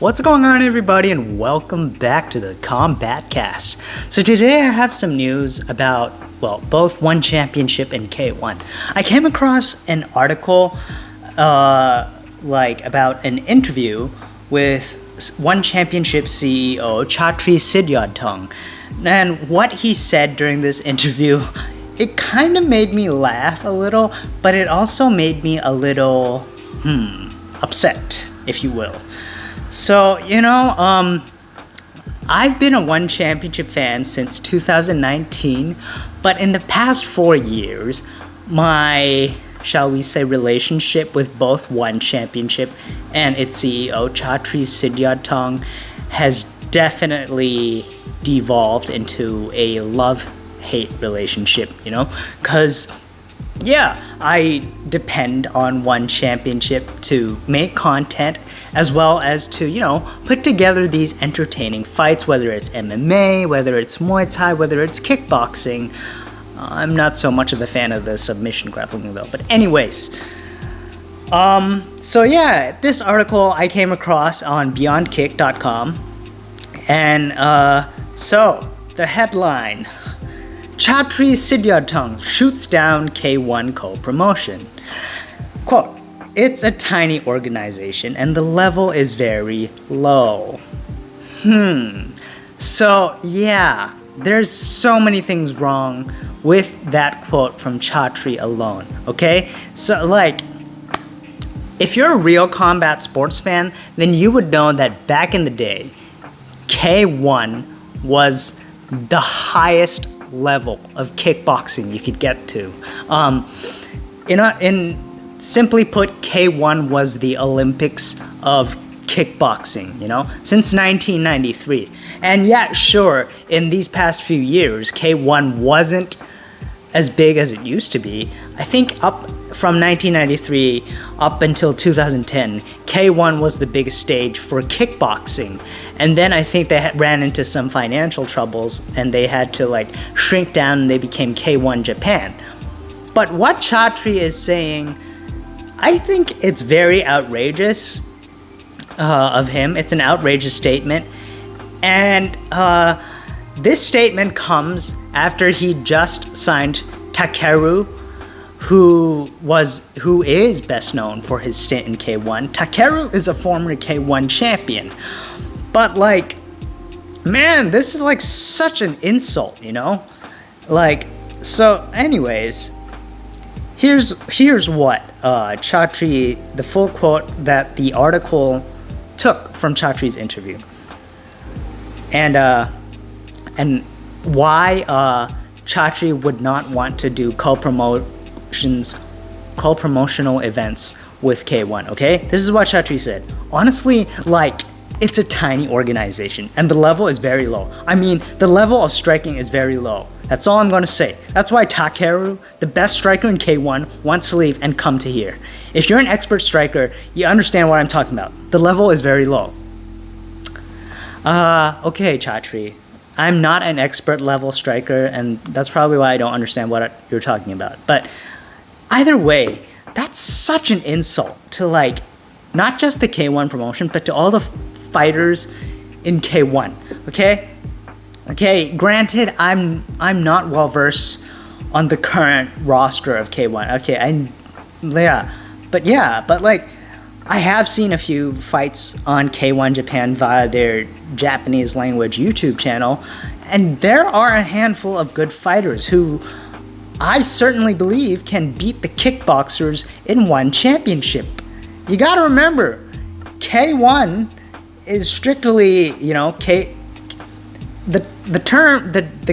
What's going on, everybody, and welcome back to the CombatCast. So today I have some news about, both One Championship and K-1. I came across an article, about an interview with One Championship CEO Chatri Sityodtong. And what he said during this interview, it kind of made me laugh a little, but it also made me a little, upset, if you will. So, I've been a One Championship fan since 2019, but in the past 4 years, my, shall we say, relationship with both One Championship and its CEO, Chatri Sityodtong, has definitely devolved into a love-hate relationship, because I depend on One Championship to make content as well as to, put together these entertaining fights, whether it's MMA, whether it's Muay Thai, whether it's kickboxing. I'm not so much of a fan of the submission grappling though. But anyways, this article I came across on beyondkick.com. And the headline: Chatri Sityodtong shoots down K-1 co-promotion. Quote, "It's a tiny organization and the level is very low." So there's so many things wrong with that quote from Chatri alone, okay? So if you're a real combat sports fan, then you would know that back in the day, K-1 was the highest level of kickboxing you could get to. In simply put, K-1 was the Olympics of kickboxing, since 1993. And in these past few years, K-1 wasn't as big as it used to be. I think up from 1993 up until 2010, K-1 was the biggest stage for kickboxing. And then I think they ran into some financial troubles and they had to shrink down and they became K-1 Japan. But what Chatri is saying, I think it's very outrageous of him. It's an outrageous statement. And this statement comes after he just signed Takeru, who is best known for his stint in K-1. Takeru is a former K-1 champion. But this is such an insult, So anyways, here's what Chatri, the full quote that the article took from Chatri's interview. And why Chatri would not want to do co-promotional events with K-1, okay? This is what Chatri said. Honestly, it's a tiny organization and the level is very low. I mean, the level of striking is very low. That's all I'm going to say. That's why Takeru, the best striker in K-1, wants to leave and come to here. If you're an expert striker, you understand what I'm talking about. The level is very low. Okay, Chatri. I'm not an expert level striker, and that's probably why I don't understand what you're talking about. But either way, that's such an insult to not just the K-1 promotion, but to all the fighters in K-1. Okay, granted, I'm not well versed on the current roster of K-1. Okay, I have seen a few fights on K-1 Japan via their Japanese language YouTube channel, and there are a handful of good fighters who I certainly believe can beat the kickboxers in One Championship. You gotta remember, K-1 is strictly, the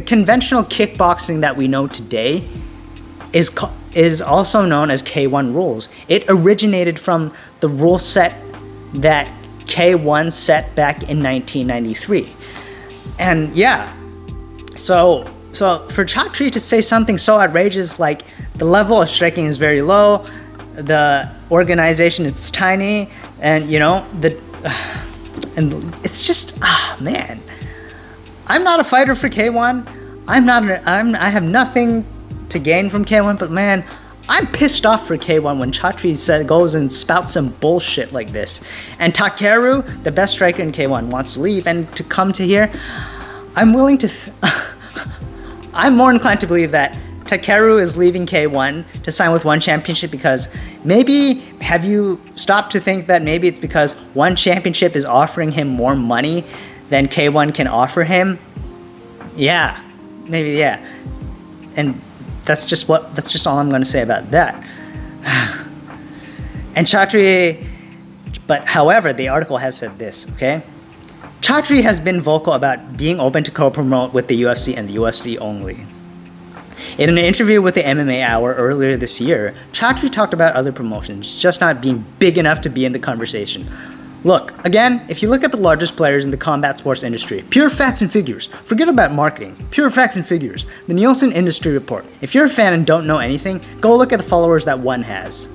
conventional kickboxing that we know today is also known as K-1 rules. It originated from the rule set that K-1 set back in 1993. And so for Chatri to say something so outrageous like the level of striking is very low, the organization is tiny, and and it's just man. I'm not a fighter for K-1. I have nothing to gain from K-1, but man, I'm pissed off for K-1 when Chatri goes and spouts some bullshit like this. And Takeru, the best striker in K-1, wants to leave and to come to here. I'm willing to... I'm more inclined to believe that Takeru is leaving K-1 to sign with One Championship because maybe... Have you stopped to think that maybe it's because One Championship is offering him more money than K-1 can offer him? Yeah. Maybe, yeah. And... That's just all I'm going to say about that. And Chatri, but however, the article has said this, okay? Chatri has been vocal about being open to co-promote with the UFC and the UFC only. In an interview with the MMA Hour earlier this year, Chatri talked about other promotions just not being big enough to be in the conversation. Look, again, if you look at the largest players in the combat sports industry, pure facts and figures, forget about marketing, pure facts and figures, the Nielsen Industry Report. If you're a fan and don't know anything, go look at the followers that one has.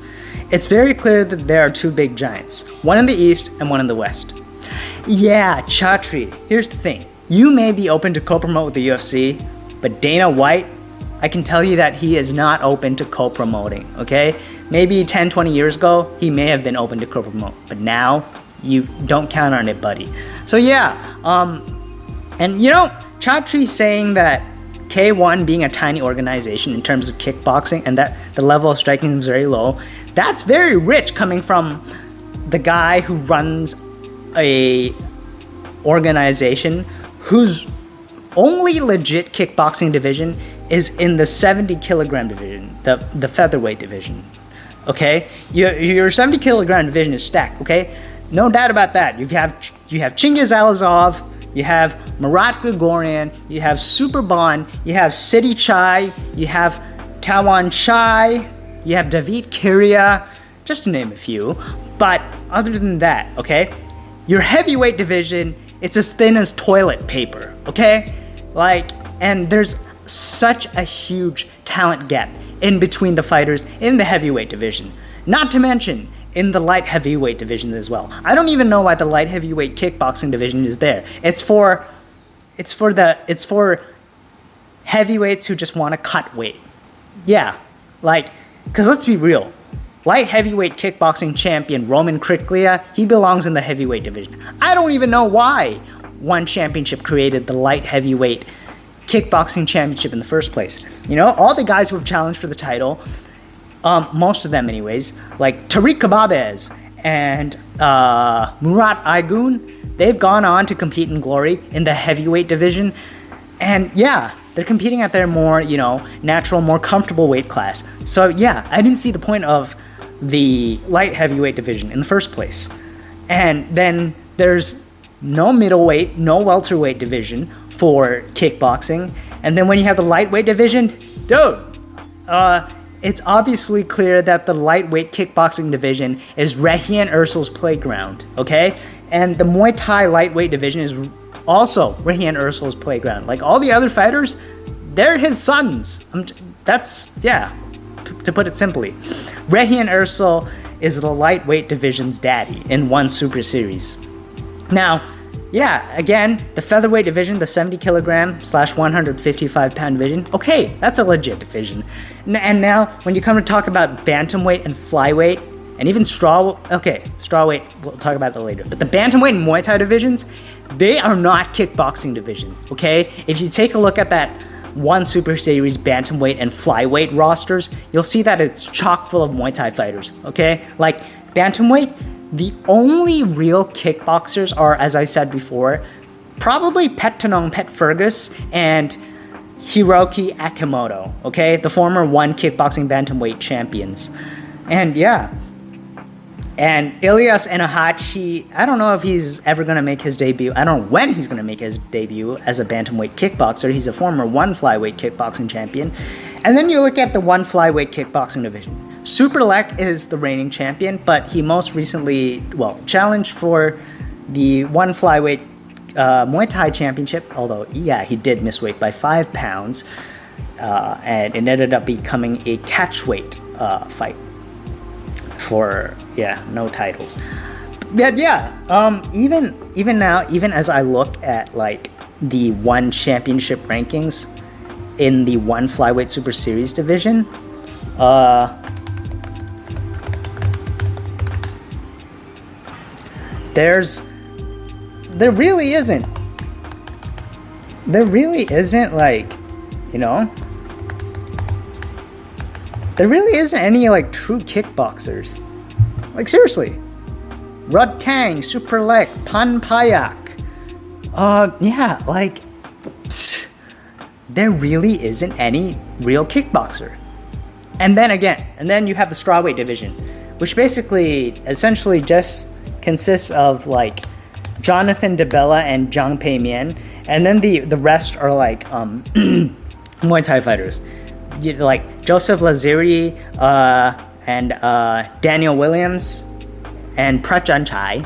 It's very clear that there are two big giants, one in the East and one in the West. Yeah, Chatri, here's the thing. You may be open to co-promote with the UFC, but Dana White, I can tell you that he is not open to co-promoting, okay? Maybe 10, 20 years ago, he may have been open to co-promote, but now, you don't count on it, buddy. So yeah, and you know, Chatri saying that K-1 being a tiny organization in terms of kickboxing and that the level of striking is very low, that's very rich coming from the guy who runs a organization whose only legit kickboxing division is in the 70 kilogram division, the featherweight division. Okay, your 70 kilogram division is stacked. Okay. No doubt about that. You have Chingiz Alazov, you have Marat Grigorian, you have Superbon, you have City Chai, you have Tawan Chai, you have David Kiria, just to name a few. But other than that, okay, your heavyweight division, it's as thin as toilet paper, okay? Like, and there's such a huge talent gap in between the fighters in the heavyweight division. Not to mention, in the light heavyweight division as well. I don't even know why the light heavyweight kickboxing division is there. It's for heavyweights who just want to cut weight. Yeah, like, because let's be real. Light heavyweight kickboxing champion Roman Kriklia, he belongs in the heavyweight division. I don't even know why One Championship created the light heavyweight kickboxing championship in the first place. You know, all the guys who have challenged for the title, most of them anyways, like Tariq Kababez and Murat Aygun, they've gone on to compete in glory in the heavyweight division. And yeah, they're competing at their more, you know, natural, more comfortable weight class. So yeah, I didn't see the point of the light heavyweight division in the first place. And then there's no middleweight, no welterweight division for kickboxing. And then when you have the lightweight division, dude, it's obviously clear that the lightweight kickboxing division is Rehian Ursul's playground, okay? And the Muay Thai lightweight division is also Rehian Ursul's playground. Like, all the other fighters, they're his sons. That's, yeah, to put it simply. Rehian Ursul is the lightweight division's daddy in one Super Series. Now, yeah, again, the featherweight division, the 70 kilogram / 155 pound division, okay, that's a legit division. And now, when you come to talk about bantamweight and flyweight, and even strawweight, we'll talk about that later. But the bantamweight and Muay Thai divisions, they are not kickboxing divisions, okay? If you take a look at that one Super Series bantamweight and flyweight rosters, you'll see that it's chock full of Muay Thai fighters, okay? Like, bantamweight, the only real kickboxers are, as I said before, probably Pet Fergus and Hiroki Akimoto, okay? The former one kickboxing bantamweight champions. And yeah. And Ilyas Enahachi, I don't know if he's ever going to make his debut. I don't know when he's going to make his debut as a bantamweight kickboxer. He's a former one flyweight kickboxing champion. And then you look at the one flyweight kickboxing division. Superlek is the reigning champion, but he most recently, challenged for the one flyweight Muay Thai championship, although, yeah, he did miss weight by 5 pounds, and it ended up becoming a catchweight fight for, no titles. But yeah, even now, even as I look at, like, the one championship rankings in the one flyweight Super Series division, There really isn't. There really isn't, like, you know, there really isn't any, like, true kickboxers. Like, seriously. Rud Tang, Super Lek, Pan Payak. Yeah, like, there really isn't any real kickboxer. And then you have the strawweight division, which basically, essentially just consists of, like, Jonathan DeBella and Zhang Peimian, and then the rest are, like, Muay Thai fighters. Like, Joseph Lazeri, and Daniel Williams, and Prachan Chai.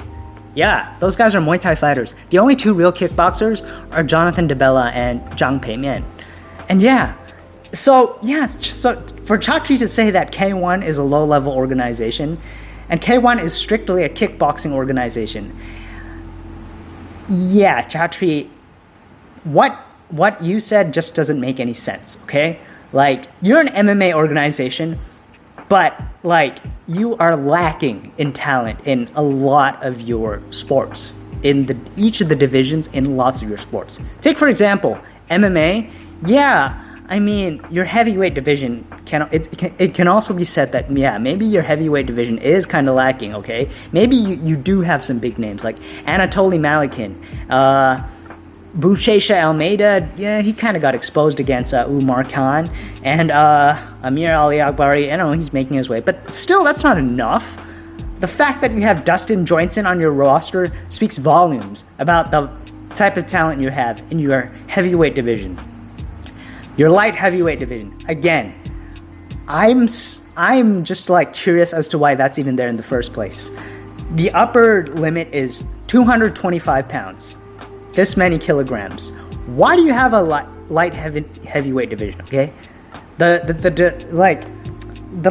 Yeah, those guys are Muay Thai fighters. The only two real kickboxers are Jonathan DeBella and Zhang Peimian. And yeah, so for Chatri to say that K-1 is a low-level organization, and K-1 is strictly a kickboxing organization, yeah, Chatri, what you said just doesn't make any sense, okay? Like, you're an MMA organization, but, like, you are lacking in talent in a lot of your sports, in each of the divisions in lots of your sports. Take, for example, MMA. Yeah, I mean, your heavyweight division it can also be said that, yeah, maybe your heavyweight division is kind of lacking, okay? Maybe you do have some big names like Anatoly Malikin, Bouchecha Almeida. Yeah, he kind of got exposed against Umar Khan, and Amir Ali Akbari. I know he's making his way, but still, that's not enough. The fact that you have Dustin Johnson on your roster speaks volumes about the type of talent you have in your heavyweight division. Your light heavyweight division. Again, I'm just, like, curious as to why that's even there in the first place. The upper limit is 225 pounds. This many kilograms. Why do you have a light heavyweight division? Okay, the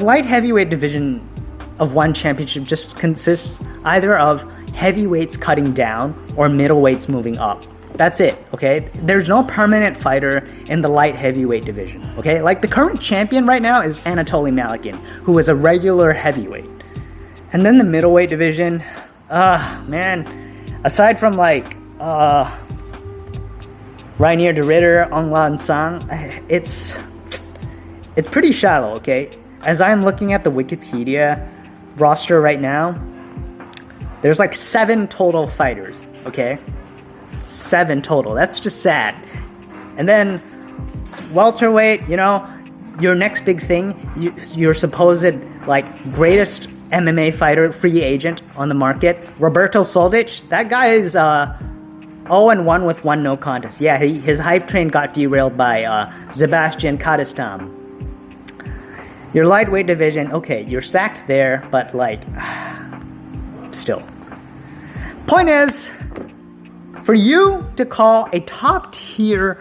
light heavyweight division of one championship just consists either of heavyweights cutting down or middleweights moving up. That's it. Okay, there's no permanent fighter in the light heavyweight division. Okay, like, the current champion right now is Anatoly Malikin, who is a regular heavyweight, and then the middleweight division. Man, aside from, like, Rainier de Ritter, Ong Lan Sang, it's pretty shallow, okay? As I'm looking at the Wikipedia roster right now, there's like 7 total fighters, okay? 7 total. That's just sad. And then welterweight, you know, your next big thing, your supposed, like, greatest MMA fighter, free agent on the market, Roberto Soldic. That guy is 0-1 with 1 no contest. Yeah, his hype train got derailed by Sebastian Kadestam. Your lightweight division, okay, you're stacked there, but, like, still. Point is, for you to call a top-tier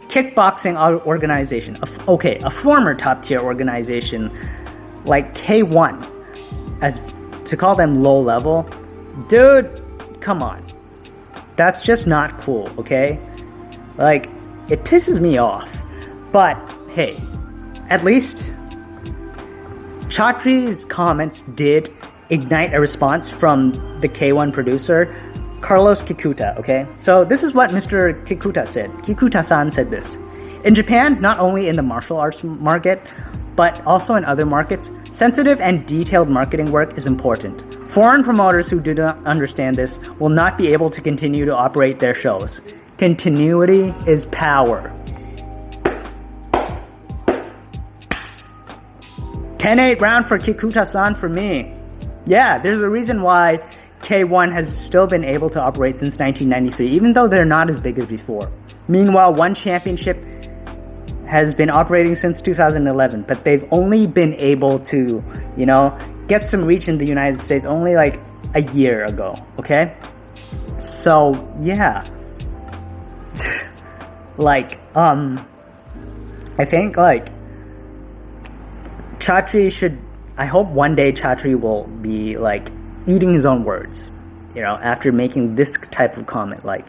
kickboxing organization, a former top-tier organization like K-1, as to call them low-level, dude, come on. That's just not cool, okay? Like, it pisses me off. But, hey, at least Chatri's comments did ignite a response from the K-1 producer, Carlos Kikuta, okay? So this is what Mr. Kikuta said. Kikuta-san said this. In Japan, not only in the martial arts market, but also in other markets, sensitive and detailed marketing work is important. Foreign promoters who do not understand this will not be able to continue to operate their shows. Continuity is power. 10-8 round for Kikuta-san for me. Yeah, there's a reason why K-1 has still been able to operate since 1993, even though they're not as big as before. Meanwhile, one championship has been operating since 2011, but they've only been able to, you know, get some reach in the United States only like a year ago, okay? So, yeah. Like, I think, like, Chatri should, I hope one day Chatri will be, like, eating his own words, you know, after making this type of comment. Like,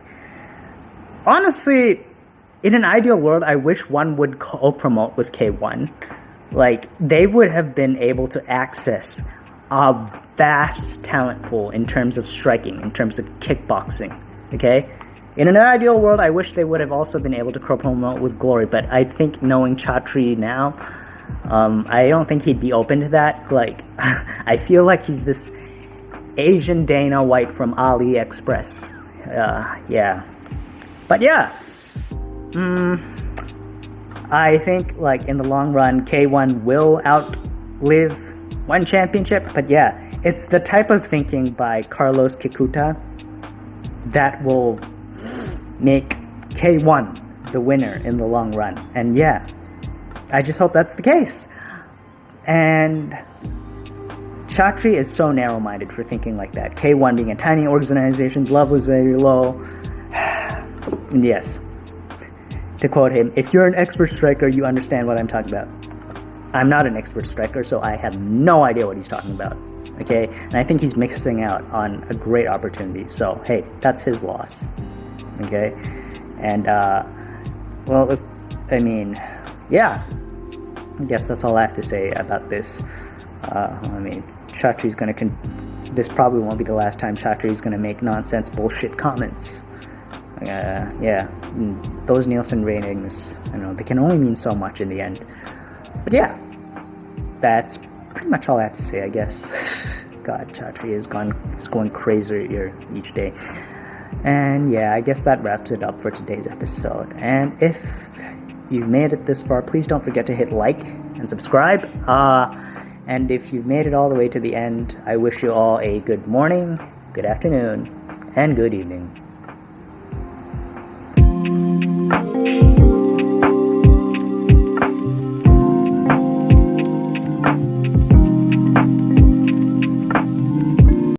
honestly, in an ideal world, I wish one would co-promote with K-1. Like, they would have been able to access a vast talent pool in terms of striking, in terms of kickboxing, okay? In an ideal world, I wish they would have also been able to co-promote with Glory, but I think knowing Chatri now, I don't think he'd be open to that. Like, I feel like he's this Asian Dana White from AliExpress. Yeah. But yeah, I think, like, in the long run, K-1 will outlive one championship. But yeah, it's the type of thinking by Carlos Kikuta that will make K-1 the winner in the long run. And yeah, I just hope that's the case. And Chatri is so narrow-minded for thinking like that. K-1 being a tiny organization, love was very low. And yes, to quote him, if you're an expert striker, you understand what I'm talking about. I'm not an expert striker, so I have no idea what he's talking about. Okay? And I think he's missing out on a great opportunity. So, hey, that's his loss. Okay? And, well, yeah. I guess that's all I have to say about this. Chatri's gonna this probably won't be the last time Chatri's gonna make nonsense bullshit comments. Yeah, those Nielsen ratings, they can only mean so much in the end. But yeah, that's pretty much all I have to say, I guess. God, Chatri is going crazier each day. And yeah, I guess that wraps it up for today's episode. And if you've made it this far, please don't forget to hit like and subscribe. And if you've made it all the way to the end, I wish you all a good morning, good afternoon, and good evening.